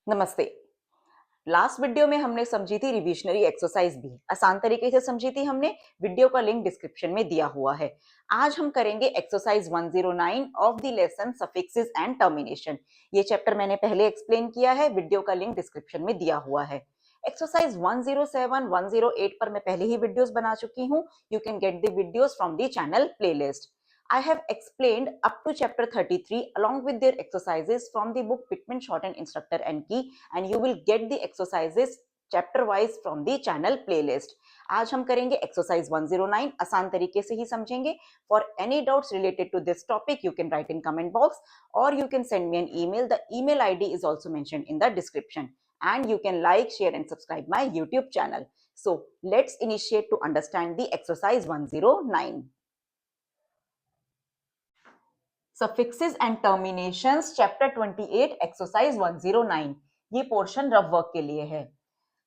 नमस्ते। Last video में हमने समझी थी रिविजनरी एक्सरसाइज भी आसान तरीके से समझी थी हमने। वीडियो का लिंक डिस्क्रिप्शन में दिया हुआ है। आज हम करेंगे exercise 109 of the lesson suffixes and termination. ये चैप्टर मैंने पहले एक्सप्लेन किया है, वीडियो का लिंक डिस्क्रिप्शन में दिया हुआ है। एक्सरसाइज 107 108 पर मैं पहले ही वीडियोस बना चुकी हूँ। You can get the videos from the channel playlist. I have explained up to chapter 33 along with their exercises from the book Pitman Shorthand Instructor and Key, and you will get the exercises chapter wise from the channel playlist. आज हम करेंगे exercise 109, आसान तरीके से ही समझेंगे. For any doubts related to this topic, you can write in comment box or you can send me an email. The email ID is also mentioned in the description. And you can like, share and subscribe my YouTube channel. So let's initiate to understand the exercise 109. Suffixes and terminations chapter 28 exercise 109. ये portion rough work के लिए है.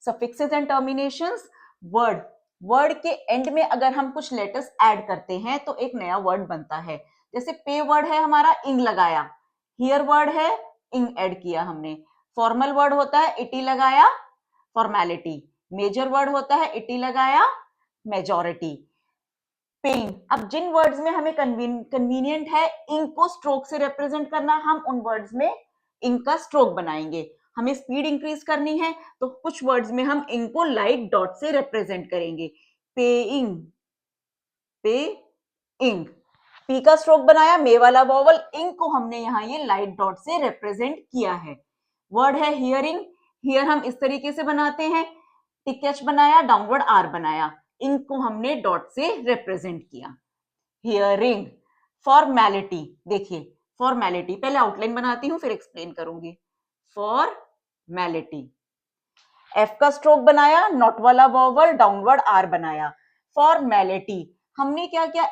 Suffixes and terminations, word के and में अगर हम कुछ letters add करते हैं तो एक नया वर्ड बनता है. जैसे पे वर्ड है हमारा, इंग लगाया. हियर वर्ड है, इंग ऐड किया हमने. फॉर्मल वर्ड होता है, इटी लगाया, फॉर्मेलिटी. मेजर वर्ड होता है, इटी लगाया, मेजॉरिटी. पेन. अब जिन वर्ड्स में हमें कन्वीनियंट है इंक को स्ट्रोक से रिप्रेजेंट करना, हम उन वर्ड्स में इंक का स्ट्रोक बनाएंगे. हमें स्पीड इंक्रीज करनी है तो कुछ वर्ड्स में हम इंक को लाइट डॉट से रिप्रेजेंट करेंगे. पेइंग, पे इंक. पी का स्ट्रोक बनाया, मे वाला वॉवल, इंक को हमने यहाँ ये लाइट डॉट से रिप्रेजेंट किया है. वर्ड है हियरिंग. हियर हम इस तरीके से बनाते हैं, टिक एच बनाया, डाउनवर्ड आर बनाया, इंक को हमने डॉट से रिप्रेजेंट किया. हियरिंग. फॉर्मेलिटी. देखिए फॉर्मेलिटी, पहले आउटलाइन बनाती हूं फिर एक्सप्लेन करूंगी. फॉर्मेलिटी. एफ का स्ट्रोक बनाया, नॉट वाला वॉवल, डाउनवर्ड आर बनाया. फॉर्मेलिटी. हमने क्या किया,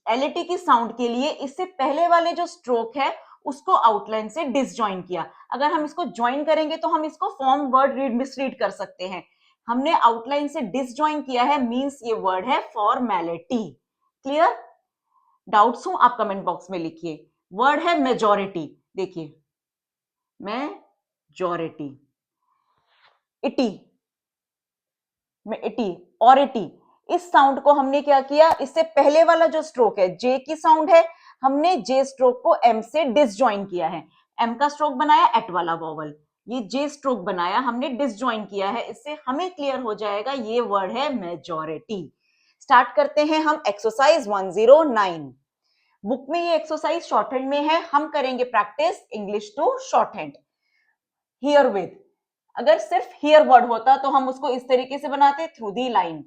एलिटी की साउंड के लिए इससे पहले वाले जो स्ट्रोक है उसको आउटलाइन से डिसजॉइन किया. अगर हम इसको ज्वाइन करेंगे तो हम इसको फॉर्म वर्ड रीड मिसरीड कर सकते हैं. हमने आउटलाइन से डिसजॉइन किया है, मींस ये वर्ड है फॉर्मेलिटी. क्लियर? डाउट्स हो आप कमेंट बॉक्स में लिखिए. वर्ड है मेजॉरिटी. देखिए मेजॉरिटी. इटी, इटी और इटी. इस साउंड को हमने क्या किया, इससे पहले वाला जो स्ट्रोक है जे की साउंड है, हमने जे स्ट्रोक को एम से डिसजॉइन किया है. एम का स्ट्रोक बनाया, एट वाला वॉवल, ये जे स्ट्रोक बनाया, हमने डिसजॉइन किया है. इससे हमें क्लियर हो जाएगा ये वर्ड है मेजॉरिटी. स्टार्ट करते हैं हम एक्सरसाइज 109. बुक में ये एक्सरसाइज शॉर्ट हैंड में है, हम करेंगे practice English to shorthand. Herewith, अगर सिर्फ हियर वर्ड होता तो हम उसको इस तरीके से बनाते, through the line.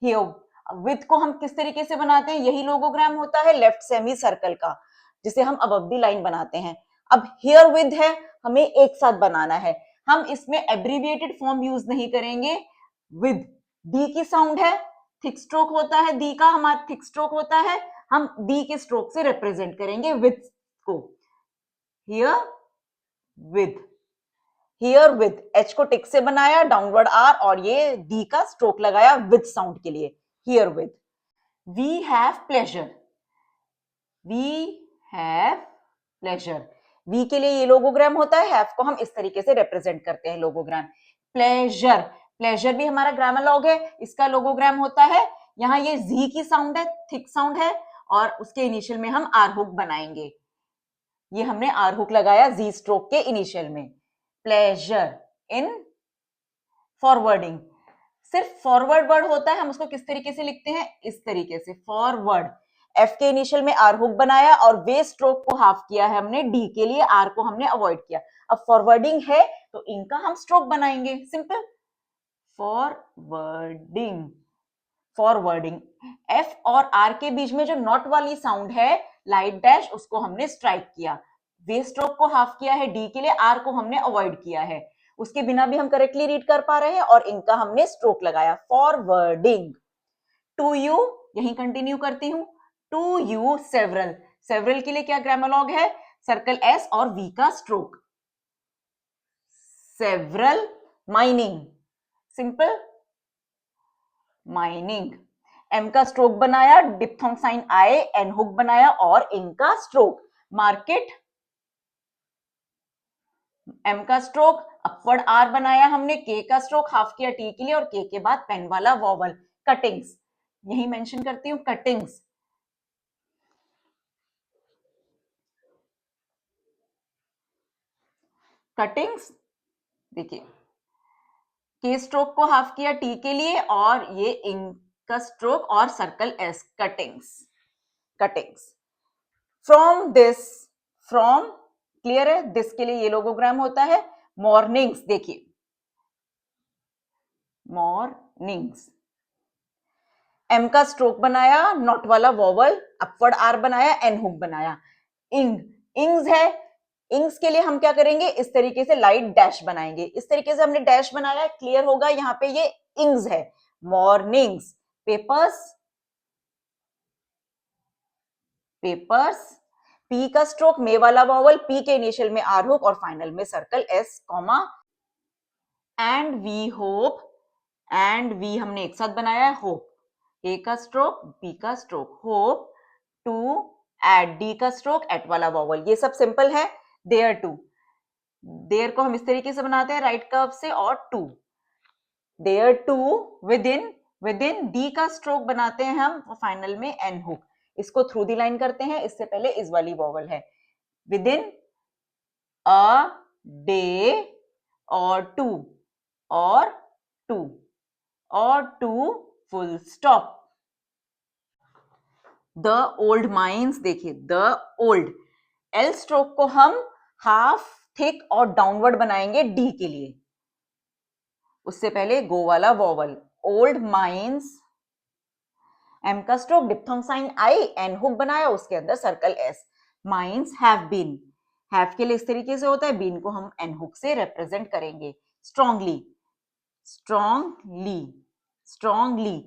Here with को हम किस तरीके से बनाते हैं, यही लोगोग्राम होता है लेफ्ट सेमी सर्कल का, जिसे हम अबव दी लाइन बनाते हैं. अब हियर विद है, हमें एक साथ बनाना है. हम इसमें एब्रीविएटेड फॉर्म यूज नहीं करेंगे. विद, दी की साउंड है, थिक स्ट्रोक होता है, दी का हमारा थिक स्ट्रोक होता है, हम दी के स्ट्रोक से रिप्रेजेंट करेंगे विद को. Here with, here with, H को टिक से बनाया, डाउनवर्ड आर और ये दी का स्ट्रोक लगाया विद साउंड के लिए. Herewith. We have pleasure, we have pleasure. We के लिए ये लोगोग्राम होता है, हैव को हम इस तरीके से रिप्रेजेंट करते हैं लोगोग्राम. प्लेजर, प्लेजर भी हमारा ग्रामर है, इसका लोगोग्राम होता है. यहाँ ये जी की साउंड है, थिक साउंड है, और उसके इनिशियल में हम आर हुक बनाएंगे. ये हमने आर हुक लगाया जी स्ट्रोक के इनिशियल में. प्लेजर. इन फॉरवर्डिंग, सिर्फ फॉरवर्ड वर्ड होता है, हम उसको किस तरीके से लिखते हैं, इस तरीके से, फॉरवर्ड. एफ के इनिशियल में आर हुक बनाया और वे स्ट्रोक को हाफ किया है हमने डी के लिए, आर को हमने अवॉइड किया. अब फॉरवर्डिंग है तो इनका हम स्ट्रोक बनाएंगे, सिंपल. Forwarding, forwarding. एफ और आर के बीच में जो नॉट वाली साउंड है, लाइट डैश, उसको हमने स्ट्राइक किया. वे स्ट्रोक को हाफ किया है डी के लिए, आर को हमने अवॉइड किया है. उसके बिना भी हम करेक्टली रीड कर पा रहे हैं, और इनका हमने स्ट्रोक लगाया. फॉरवर्डिंग. टू यू, यही कंटिन्यू करती हूं. To you several. सेवरल के लिए क्या ग्रामर है, सर्कल एस और वी का stroke. Several. Mining, simple. Mining. M का स्ट्रोक बनाया, diphthong sign I, N hook बनाया और इनका स्ट्रोक. मार्केट, एम का स्ट्रोक अपवर्ड आर बनाया हमने, के का स्ट्रोक हाफ किया टी के लिए और के बाद पेन वाला वॉवल, कटिंग्स, यही मेंशन करती हूँ, कटिंग्स। कटिंग्स देखिए, के स्ट्रोक को हाफ किया टी के लिए और ये इंक का स्ट्रोक और circle S, cuttings, cuttings. From this, from clear है, दिस के लिए ये लोगोग्राम होता है। मॉर्निंग्स देखिए, मॉर्निंग्स, एम का स्ट्रोक बनाया, नॉट वाला वॉवल, अपवर्ड आर बनाया, एन हुक बनाया। इंग, इंग्स है, इंग्स के लिए हम क्या करेंगे, इस तरीके से लाइट डैश बनाएंगे, इस तरीके से हमने डैश बनाया, क्लियर होगा, यहाँ पे ये इंग्स है। मॉर्निंग्स, पेपर्स, पेपर्स, पी का स्ट्रोक मे वाला वॉवल, पी के इनिशियल में आर हुक और फाइनल में circle S, comma, and we hope, and we हमने एक साथ बनाया है, होप, ए का स्ट्रोक, बी का stroke, hope to aid, D का स्ट्रोक, एट वाला वॉवल, ये सब सिंपल है। देयर टू, देयर को हम इस तरीके से बनाते हैं राइट कर्व से, और to, thereto, within, within, D का स्ट्रोक बनाते हैं हम फाइनल में एन हुक, इसको थ्रू दी लाइन करते हैं, इससे पहले इस वाली वॉवल है, विद इन अ डे और टू, और टू, और to full stop. The old mines देखिए, द ओल्ड, एल स्ट्रोक को हम हाफ थिक और डाउनवर्ड बनाएंगे डी के लिए, उससे पहले गो वाला वॉवल, ओल्ड माइंस, एम का stroke diphthong sign I, N hook बनाया, उसके अंदर circle S, mines have been, have के लिए इस तरीके से होता है, बीन को हम एन हुक से रिप्रेजेंट करेंगे। स्ट्रॉन्गली, स्ट्रॉन्गली, स्ट्रॉन्गली,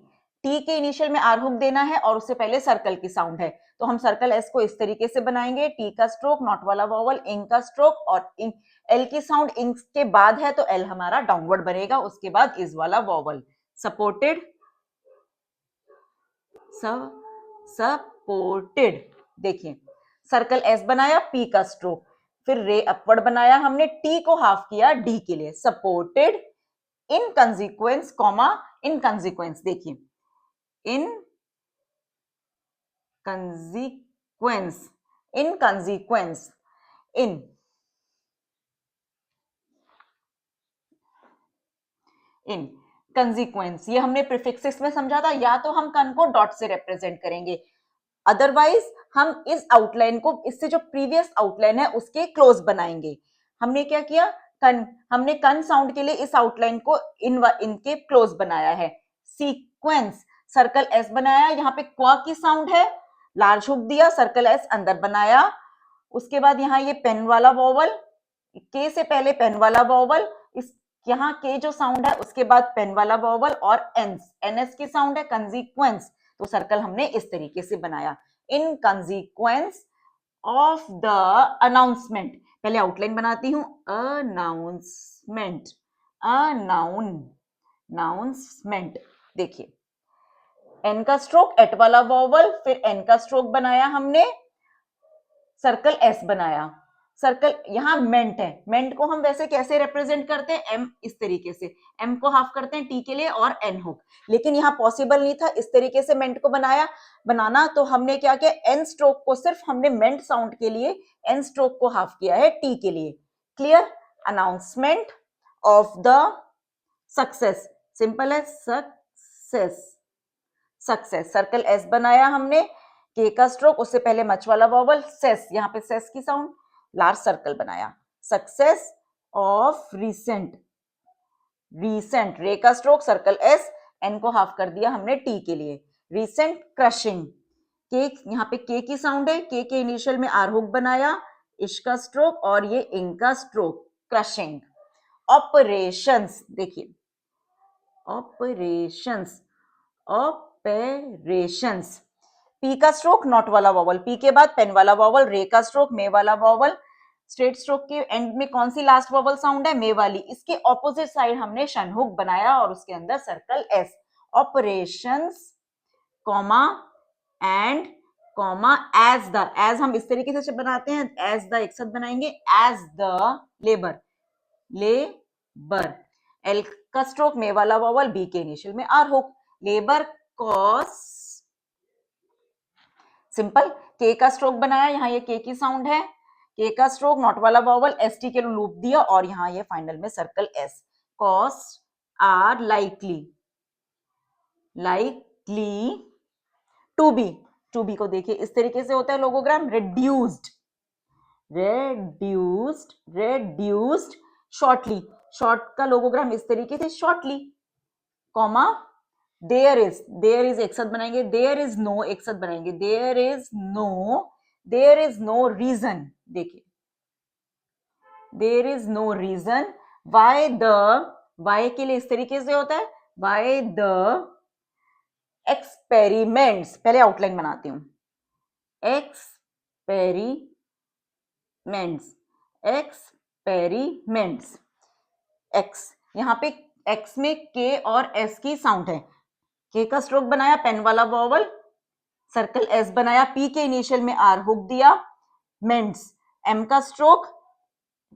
टी के इनिशियल में आर हुक देना है और उससे पहले सर्कल की साउंड है, तो हम सर्कल एस को इस तरीके से बनाएंगे, टी का स्ट्रोक, नॉट वाला वॉवल, इंक का स्ट्रोक, और इंक, एल की साउंड इंक के बाद है तो एल हमारा डाउनवर्ड बनेगा, उसके बाद इस वाला वॉवल, सपोर्टेड, सपोर्टेड, देखिए सर्कल एस बनाया, पी का स्ट्रोक, फिर रे अपवर्ड बनाया हमने, टी को हाफ किया डी के लिए, सपोर्टेड, इन कंसिक्वेंस, कॉमा, इन कंसिक्वेंस, देखिए इन कंसिक्वेंस, इन कंसिक्वेंस, इन, इन कंसिक्वेंस, ये हमने प्रीफिक्सेस में समझा था, या तो हम कन को डॉट से रिप्रेजेंट करेंगे, अदरवाइज हम इस आउटलाइन को, इससे जो प्रीवियस आउटलाइन है उसके क्लोज बनाएंगे। हमने क्या किया, कन, हमने कन साउंड के लिए इस आउटलाइन को इनके क्लोज बनाया है। सीक्वेंस, सर्कल एस बनाया, यहाँ पे क्वा की साउंड है, लार्ज हुक दिया, सर्कल एस अंदर बनाया, उसके बाद यहाँ ये पेन वाला वॉवल, के से पहले पेन वाला वॉवल, इस यहाँ के जो साउंड है उसके बाद पेन वाला वॉवल, और एनस, एनएस की साउंड है, कंसिक्वेंस, तो सर्कल हमने इस तरीके से बनाया। इन कंसिक्वेंस ऑफ द अनाउंसमेंट, पहले आउटलाइन बनाती हूं, अनाउंसमेंट, अनाउंसमेंट, देखिए एन का स्ट्रोक, एट वाला वॉवल, फिर एन का स्ट्रोक बनाया हमने, सर्कल एस बनाया, सर्कल, यहां मेंट है, मेंट को हम वैसे कैसे रिप्रेजेंट करते हैं, एम, इस तरीके से, एम को हाफ करते हैं टी के लिए और एन हुक, लेकिन यहाँ पॉसिबल नहीं था इस तरीके से मेंट को बनाना, तो हमने क्या किया, एन स्ट्रोक को सिर्फ हमने मेंट साउंड के लिए एन स्ट्रोक को हाफ किया है टी के लिए। Clear, announcement of the success, simple है, सक्सेस, सक्सेस, सर्कल एस बनाया हमने, के का स्ट्रोक, उससे पहले मच वाला वॉवल, सेस, यहाँ पे सेस की साउंड, लार्ज सर्कल बनाया, सक्सेस ऑफ रिसेंट, रिसेंट, रे का स्ट्रोक, सर्कल एस, एन को हाफ कर दिया हमने टी के लिए, रिसेंट क्रशिंग, के, यहाँ पे के की साउंड है, के इनिशियल में आर हुक बनाया, इश का स्ट्रोक और ये इंक का स्ट्रोक, क्रशिंग। ऑपरेशंस देखिए, ऑपरेशंस, ऑपरेशंस, पी का स्ट्रोक, नॉट वाला वॉवल, पी के बाद पेन वाला वॉवल, रे का स्ट्रोक, मे वाला वॉवल, स्ट्रेट स्ट्रोक के एंड में कौन सी लास्ट वॉवल साउंड है, मे वाली, इसके ऑपोजिट साइड हमने शन हुक बनाया और उसके अंदर circle S, operations, comma, and, comma, as the, as हम इस तरीके से बनाते हैं, एज द एक साथ बनाएंगे, as the labour, labour, L का स्ट्रोक मे वाला वॉवल, बी के इनिशियल में R hook, labour cost. Simple. K का स्ट्रोक बनाया, यहाँ ये के की साउंड है, के का स्ट्रोक नॉट वाला वॉवल, एस टी के लूप दिया और यहाँ ये फाइनल में circle S. Cost are likely to be को देखिए इस तरीके से होता है लोगोग्राम, रिड्यूस्ड शॉर्टली, शॉर्ट का लोगोग्राम इस तरीके से शॉर्टली, कॉमा देयर इज एक साथ बनाएंगे, देयर इज नो एक साथ बनाएंगे, देयर इज नो रीजन, देखिए there is no reason why the, why के लिए इस तरीके से होता है, वाई द एक्सपेरिमेंट्स, पहले आउटलाइन बनाती हूं, एक्सपेरिमेंट्स, एक्स, यहां पे एक्स में के और एस की साउंड है, के का स्ट्रोक बनाया पेन वाला वॉवल, सर्कल एस बनाया, पी के इनिशियल में आर हुक दिया, मेंट्स, एम का स्ट्रोक,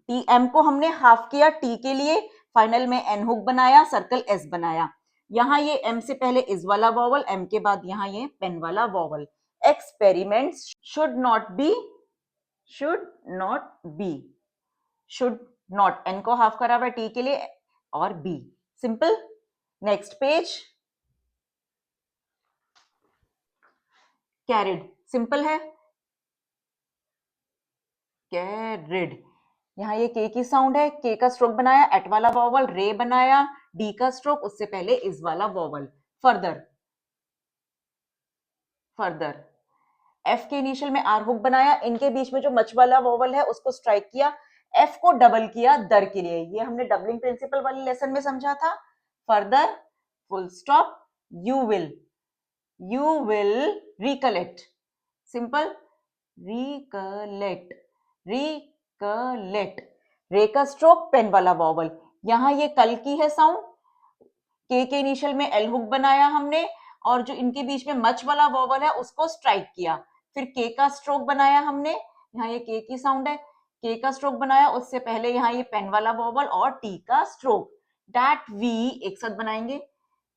टी एम को हमने हाफ किया टी के लिए, फाइनल में एन हुक बनाया, सर्कल एस बनाया, यहां ये एम से पहले इस वाला वॉवल, एम के बाद यहां ये पेन वाला vowel. Experiments should not N को हाफ करा हुआ टी के लिए और B. Simple. Next page, carried, simple है, कैरिड, यहाँ ये के की साउंड है, के का स्ट्रोक बनाया, एट वाला वॉवल, रे बनाया, डी का स्ट्रोक उससे पहले इस वाला वॉवल, फर्दर एफ के इनिशियल में आर हुक बनाया, इनके बीच में जो मच वाला वॉवल है उसको स्ट्राइक किया, एफ को डबल किया दर के लिए, ये हमने डबलिंग प्रिंसिपल वाले लेसन में समझा था, further full stop, you will recollect, simple, recollect, रे का स्ट्रोक पेन वाला वॉवल, यहां ये कल की है साउंड, के इनिशियल में एल हुक बनाया हमने और जो इनके बीच में मच वाला वॉवल है उसको स्ट्राइक किया, फिर के का स्ट्रोक बनाया हमने, यहाँ ये के की साउंड है, के का स्ट्रोक बनाया, उससे पहले यहाँ ये पेन वाला वॉवल और टी का स्ट्रोक, दैट वी एक साथ बनाएंगे,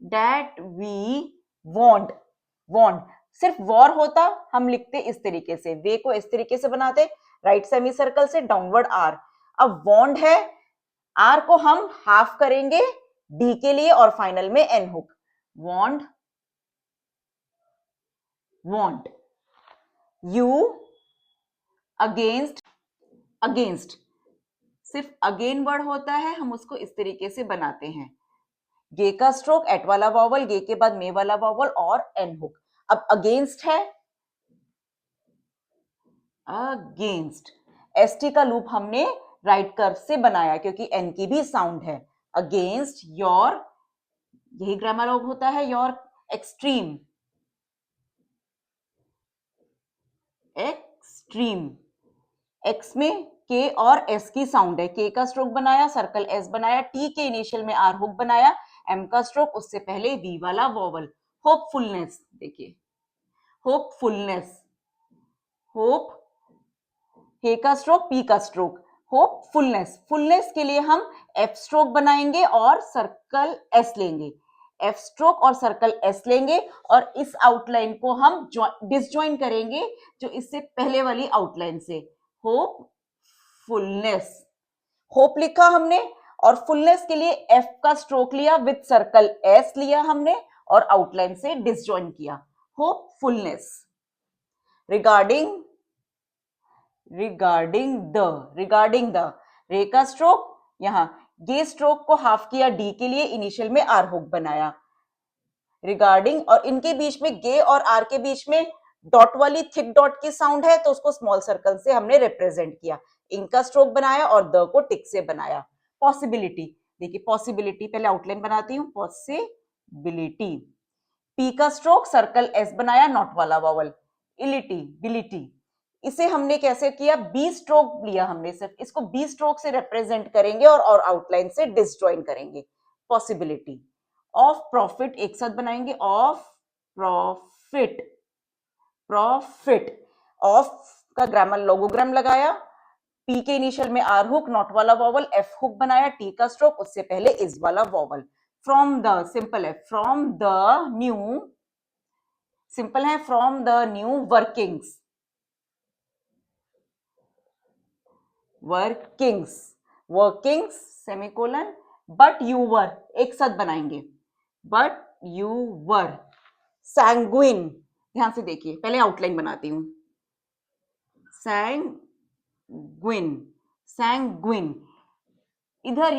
दैट वी वॉन्ट, सिर्फ वॉर होता हम लिखते इस तरीके से, वे को इस तरीके से बनाते, राइट सेमी सर्कल से डाउनवर्ड आर, अब वॉन्ड है, आर को हम हाफ करेंगे डी के लिए और फाइनल में N hook, want you against, सिर्फ अगेन वर्ड होता है, हम उसको इस तरीके से बनाते हैं, गे का स्ट्रोक एट वाला वॉवल, गे के बाद मे वाला वॉवल और एन हुक, अब अगेंस्ट है, अगेंस्ट, एसटी का लूप हमने राइट कर्व से बनाया क्योंकि एन की भी साउंड है, अगेंस्ट योर, यही ग्रामर होता है, योर एक्सट्रीम, एक्स में के और एस की साउंड है, के का स्ट्रोक बनाया, सर्कल एस बनाया, टी के इनिशियल में आर हुक बनाया, एम का स्ट्रोक उससे पहले वी वाला वॉवल, होपफुलनेस, देखिए होपफुलनेस, होप, के का स्ट्रोक, पी का स्ट्रोक, होपफुलनेस, फुलनेस के लिए हम एफ स्ट्रोक बनाएंगे और सर्कल एस लेंगे, एफ स्ट्रोक और सर्कल एस लेंगे और इस आउटलाइन को हम डिसजॉइन करेंगे जो इससे पहले वाली आउटलाइन से, होपफुलनेस, होप लिखा हमने और फुलनेस के लिए एफ का स्ट्रोक लिया विद सर्कल एस लिया हमने और आउटलाइन से डिसजॉइन किया, होपफुलनेस, रिगार्डिंग द, रे का स्ट्रोक, यहां ये स्ट्रोक को हाफ किया डी के लिए, इनिशियल में आर हुक बनाया, रिगार्डिंग, और इनके बीच में गे और आर के बीच में डॉट वाली थिक डॉट की साउंड है तो उसको स्मॉल सर्कल से हमने रिप्रेजेंट किया, इनका स्ट्रोक बनाया और द को टिक से बनाया, पॉसिबिलिटी, देखिए पॉसिबिलिटी, पहले आउटलाइन बनाती हूं, पॉसिबिलिटी, पी का स्ट्रोक, सर्कल एस बनाया, नॉट वाला वॉवल, बिलिटी, इसे हमने कैसे किया, बी स्ट्रोक लिया हमने, सिर्फ इसको बी स्ट्रोक से रिप्रेजेंट करेंगे और आउटलाइन से डिसजॉइन करेंगे, पॉसिबिलिटी, ऑफ प्रॉफिट एक साथ बनाएंगे, ऑफ प्रॉफिट, ऑफ का ग्रामर लोगोग्राम लगाया, पी के इनिशियल में आर हुक, नॉट वाला वॉवल, एफ हुक बनाया, टी का स्ट्रोक, उससे पहले इज वाला वॉवल। फ्रॉम द, सिंपल है, फ्रॉम द न्यू, सिंपल है, from the new workings, workings, workings semicolon, but you were, एक साथ बनाएंगे, बट यू वर सैंग्विन। ध्यान से देखिए, पहले आउटलाइन बनाती हूं। सैंग्विन, सैंग्विन, इधर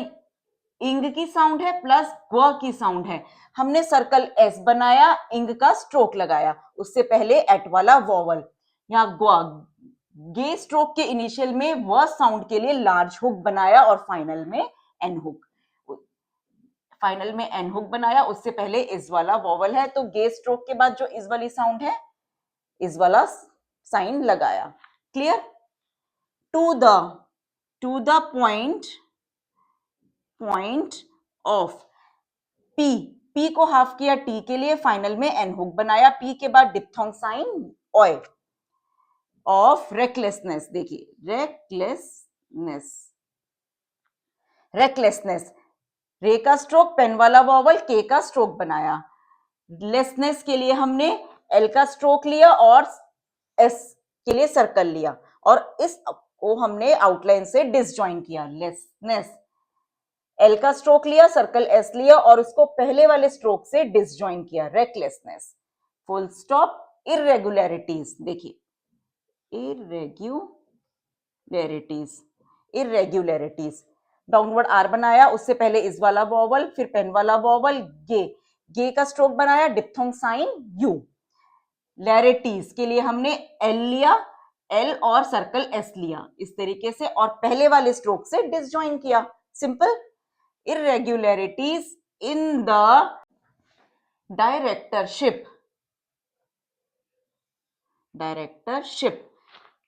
इंग की साउंड है प्लस ग्व की साउंड है, हमने सर्कल एस बनाया, इंग का स्ट्रोक लगाया, उससे पहले एट वाला वॉवल, यहाँ ग्व, गे स्ट्रोक के इनिशियल में व साउंड के लिए लार्ज हुक बनाया और फाइनल में एन हुक, फाइनल में एन हुक बनाया, उससे पहले इस वाला वॉवल है, तो गे स्ट्रोक के बाद जो इस वाली साउंड है, इस वाला साइन लगाया। Clear? To the point, point of, P, P को हाफ किया टी के लिए, फाइनल में एन हुक बनाया, पी के बाद diphthong sign oi of recklessness, देखिए रेकलेसनेस, रेकलेसनेस, रे का स्ट्रोक, पेन वाला वॉवल, के का स्ट्रोक बनाया, लेसनेस के लिए हमने एल का स्ट्रोक लिया और एस के लिए सर्कल लिया, और इस को हमने आउटलाइन से डिसजॉइन किया, लेसनेस, एल का स्ट्रोक लिया, सर्कल एस लिया और उसको पहले वाले स्ट्रोक से डिसजॉइन किया, रेकलेसनेस, फुल स्टॉप, इरेगुलरिटीज, देखिए इरेगुलरिटीज, इरेगुलरिटीज, डाउनवर्ड आर बनाया, उससे पहले इस वाला वॉवल, फिर पेन वाला वॉवल, गे, गे का स्ट्रोक बनाया, डिप्थोंग साइन यू, लैरिटीज के लिए हमने एल लिया, एल और सर्कल एस लिया इस तरीके से, और पहले वाले स्ट्रोक से डिसजॉइन किया, simple. irregularities in the directorship, directorship,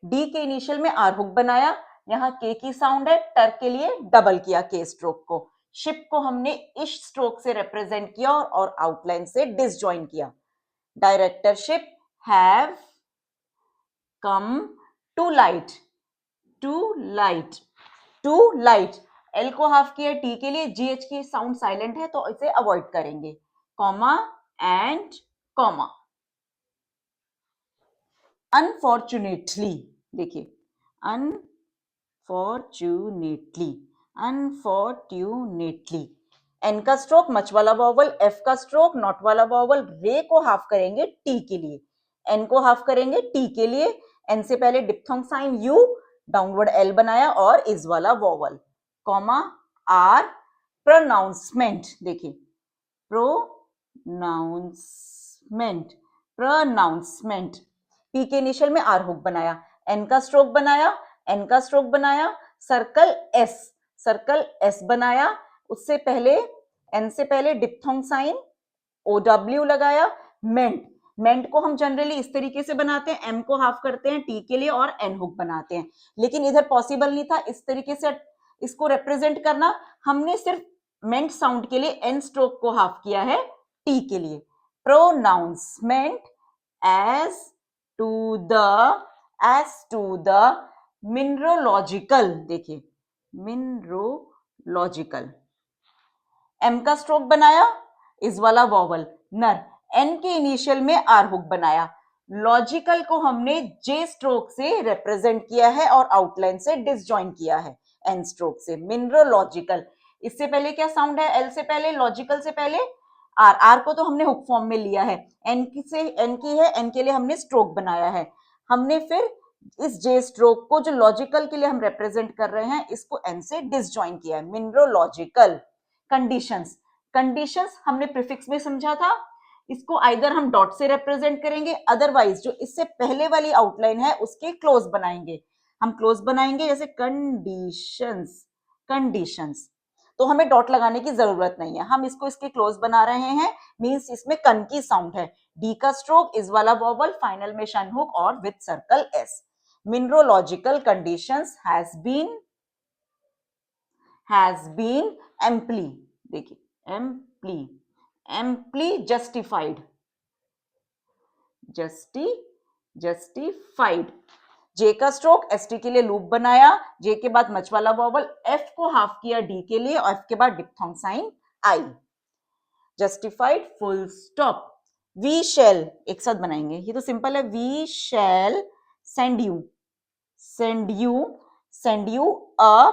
D के इनिशियल में आर हुक बनाया, यहां के की साउंड है, टर के लिए डबल किया के स्ट्रोक को, शिप को हमने इश स्ट्रोक से रिप्रेजेंट किया और आउटलाइन से डिसजॉइन किया, directorship have come to light, to light, to light, L को हाफ किया टी के लिए, जीएच की साउंड साइलेंट है तो इसे अवॉइड करेंगे, कॉमा एंड कॉमा, अनफॉर्चुनेटली, देखिए अनफॉर्चुनेटली, अनफॉर्चुनेटली, एन का स्ट्रोक, मच वाला वॉवल, एफ का स्ट्रोक, नॉट वाला वॉवल, रे को हाफ करेंगे टी के लिए, एन को हाफ करेंगे टी के लिए, एन से पहले diphthong sign U, downward L बनाया और इस वाला वॉवल, कॉमा आर, प्रोनाउंसमेंट, देखिए प्रोनाउंसमेंट, प्रोनाउंसमेंट, पी के इनिशियल में आर हुक बनाया, एन का स्ट्रोक बनाया, एन का स्ट्रोक बनाया, सर्कल एस, सर्कल एस बनाया, उससे पहले एन से पहले डिप्थोंग साइन ओ डब्ल्यू लगाया, मेंट, मेंट को हम जनरली इस तरीके से बनाते हैं, एम को हाफ करते हैं टी के लिए और एन हुक बनाते हैं, लेकिन इधर पॉसिबल नहीं था इस तरीके से इसको रिप्रेजेंट करना, हमने सिर्फ मेंट साउंड के लिए एन स्ट्रोक को हाफ किया है टी के लिए, pronouncement as to the mineralogical, देखिए मिनरोलॉजिकल, एम का स्ट्रोक बनाया, इस वाला वॉवल, नर, एन के इनिशियल में आर हुक बनाया, लॉजिकल को हमने जे स्ट्रोक से रिप्रेजेंट किया है और आउटलाइन से डिसजॉइन किया है एन स्ट्रोक से, मिनरोलॉजिकल, इससे पहले क्या साउंड है, एल से पहले, लॉजिकल से पहले आर, आर को तो हमने हुक फॉर्म में लिया है, एन की से एन की है, एन के लिए हमने स्ट्रोक बनाया है, हमने फिर इस जे स्ट्रोक को जो लॉजिकल के लिए हम रिप्रेजेंट कर रहे हैं इसको एन से डिसजॉइन किया है, मिनरोलॉजिकल। कंडीशंस, कंडीशंस हमने प्रीफिक्स में समझा था, इसको आइदर हम डॉट से रिप्रेजेंट करेंगे, अदरवाइज जो इससे पहले वाली आउटलाइन है उसके क्लोज बनाएंगे, हम क्लोज बनाएंगे जैसे कंडीशंस, कंडीशंस, तो हमें डॉट लगाने की जरूरत नहीं है, हम इसको इसके क्लोज बना रहे हैं, मींस इसमें कन की साउंड है, डी का स्ट्रोक, इस वाला वॉवल, फाइनल में शन हुक और with circle S, mineralogical conditions has been amply, देखिए amply justified, justified, जे का स्ट्रोक, एस टी के लिए लूप बनाया, जे के बाद मच वाला वॉवल, एफ को हाफ किया डी के लिए और एफ के बाद diphthong sign I, justified full stop. We shall एक साथ बनाएंगे, ये तो सिंपल है, we shall send you, send you, send you a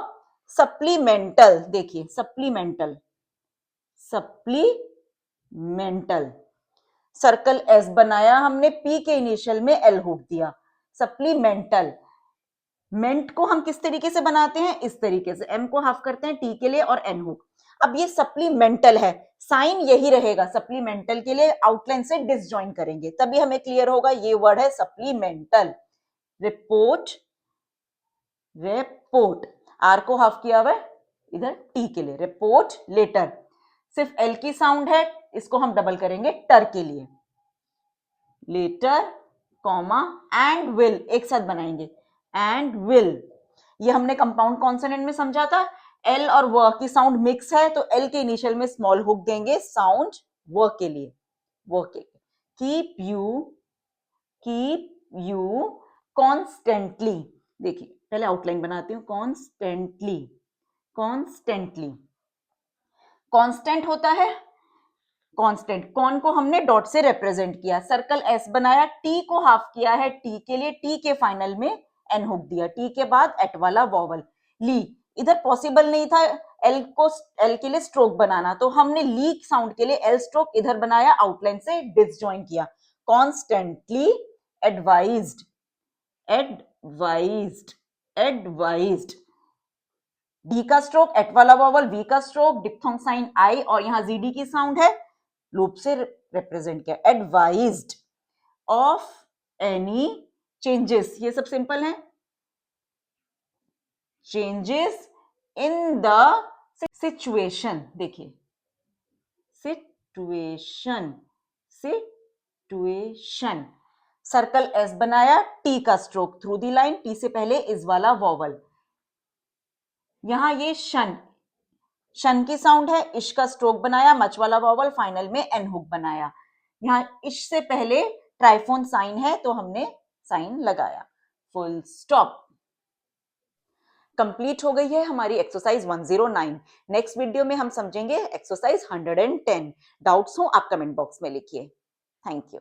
supplemental, देखिए सप्लीमेंटल, सप्लीमेंटल, सर्कल एस बनाया हमने, पी के इनिशियल में एल हुक दिया, सप्लीमेंटल। मेंट को हम किस तरीके से बनाते हैं, इस तरीके से, एम को हाफ करते हैं टी के लिए और एन हुक। अब ये सप्लीमेंटल है, साइन यही रहेगा, सप्लीमेंटल के लिए आउटलाइन से डिसजॉइन करेंगे तभी हमें क्लियर होगा, ये वर्ड है सप्लीमेंटल। रिपोर्ट, रिपोर्ट, आर को हाफ किया हुआ है इधर टी के लिए, रिपोर्ट लेटर, सिर्फ एल की साउंड है, इसको हम डबल करेंगे टर के लिए, लेटर कॉमा एंड विल एक साथ बनाएंगे, एंड विल। ये हमने कंपाउंड कॉन्सोनेंट में समझा था, एल और व की साउंड मिक्स है तो एल के इनिशियल में स्मॉल हुक देंगे साउंड व के लिए, व के लिए। कीप यू कॉन्स्टेंटली, देखिए पहले आउटलाइन बनाती हूं, कॉन्स्टेंटली, कॉन्स्टेंटली, कांस्टेंट होता है कांस्टेंट, कौन को हमने डॉट से रिप्रेजेंट किया, सर्कल एस बनाया, टी को हाफ किया है टी के लिए, टी के फाइनल में एन हुक दिया, टी के बाद एट वाला वॉवल, ली, इधर पॉसिबल नहीं था एल को, एल के लिए स्ट्रोक बनाना, तो हमने ली साउंड के लिए एल स्ट्रोक इधर बनाया, आउटलाइन से डिसजॉइन किया, constantly advised, advised, advised, D का स्ट्रोक, एट वाला वॉवल, वी का स्ट्रोक, डिप्थोंग साइन आई और यहां जीडी की साउंड है, लूप से रिप्रेजेंट किया, एडवाइज्ड ऑफ एनी चेंजेस, ये सब सिंपल है, चेंजेस इन द सिचुएशन, देखिए सिचुएशन, सिचुएशन, सर्कल एस बनाया, टी का stroke through the line, T से पहले इस वाला वॉवल, यहां ये शन, शन की साउंड है, इश का स्ट्रोक बनाया, मच वाला वॉवल, फाइनल में एन हुक बनाया, यहां इश से पहले ट्राइफोन साइन है तो हमने साइन लगाया, फुल स्टॉप। कंप्लीट हो गई है हमारी एक्सरसाइज 109। नेक्स्ट वीडियो में हम समझेंगे एक्सरसाइज 110। डाउट्स हो आप कमेंट बॉक्स में लिखिए। Thank you.